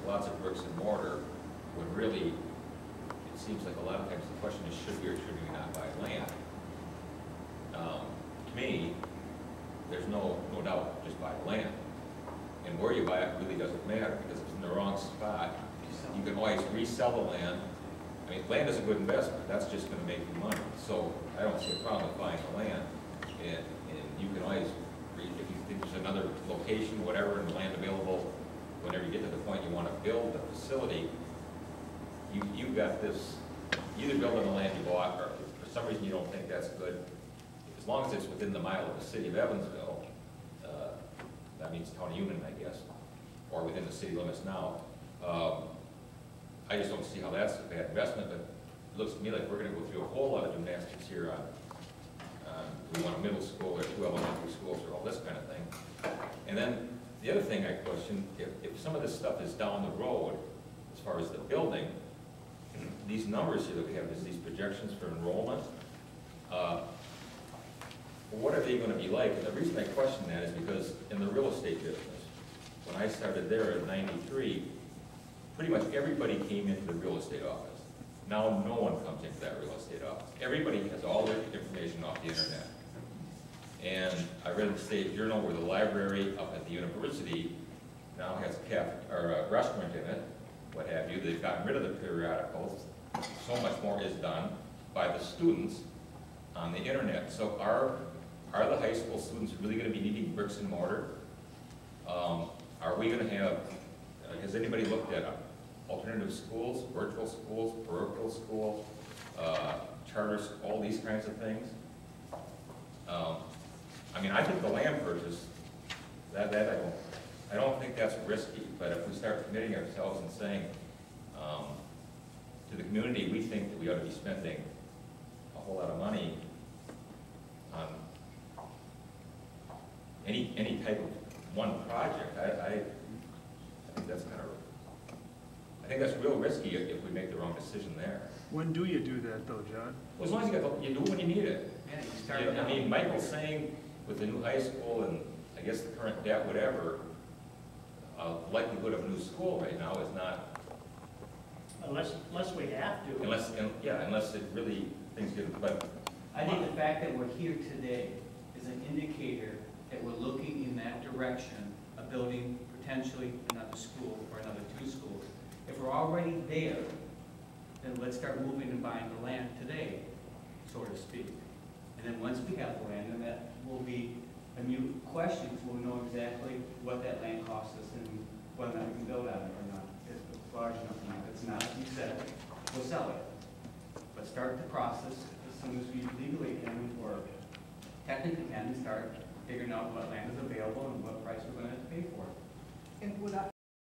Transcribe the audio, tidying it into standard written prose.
lots of bricks and mortar, when really, it seems like a lot of times the question is, should we or should we not buy land? To me, there's no doubt, just buy the land. And where you buy it really doesn't matter, because if it's in the wrong spot, you can always resell the land. I mean, land is a good investment, that's just gonna make you money. So I don't see a problem with buying the land. And you can always, if you think there's another location, whatever, and land available, whenever you get to the point you wanna build the facility, you've got this, you either build on the land you bought, or if for some reason you don't think that's good, as long as it's within the mile of the city of Evansville, that means Town Union, I guess, or within the city limits now. I just don't see how that's a bad investment, but it looks to me like we're going to go through a whole lot of gymnastics here on we want a middle school or 2 elementary schools or all this kind of thing. And then the other thing I question, if some of this stuff is down the road, as far as the building, these numbers here that we have, is these projections for enrollment, what are they going to be like? And the reason I question that is because in the real estate business, when I started there in '93, pretty much everybody came into the real estate office. Now no one comes into that real estate office. Everybody has all their information off the internet. And I read in the State Journal where the library up at the university now has a restaurant in it, what have you. They've gotten rid of the periodicals. So much more is done by the students on the internet. So are the high school students really going to be needing bricks and mortar? Are we going to have, has anybody looked at alternative schools, virtual schools, parochial schools, charters, all these kinds of things? I mean, I think the land purchase, that I don't think that's risky, but if we start committing ourselves and saying to the community, we think that we ought to be spending a whole lot of money on any type of one project, I think that's kind of, I think that's real risky if we make the wrong decision there. When do you do that though, John? Well, as long as you do it when you need it. Yeah, you start I mean, Michael's saying with the new high school and I guess the current debt, whatever, likelihood of a new school right now is not. Unless we have to. Unless it really, things get, but. I think the fact that we're here today is an indicator that we're looking in that direction of building potentially another school or another 2 schools. If we're already there, then let's start moving and buying the land today, so to speak. And then once we have the land, then that will be a new question, because we'll know exactly what that land costs us and whether or not we can build on it or not. If it's large enough land, if it's not, you said, we'll sell it. But start the process as soon as we legally can, or technically can, start figuring out what land is available and what price we're going to have to pay for it. And would I,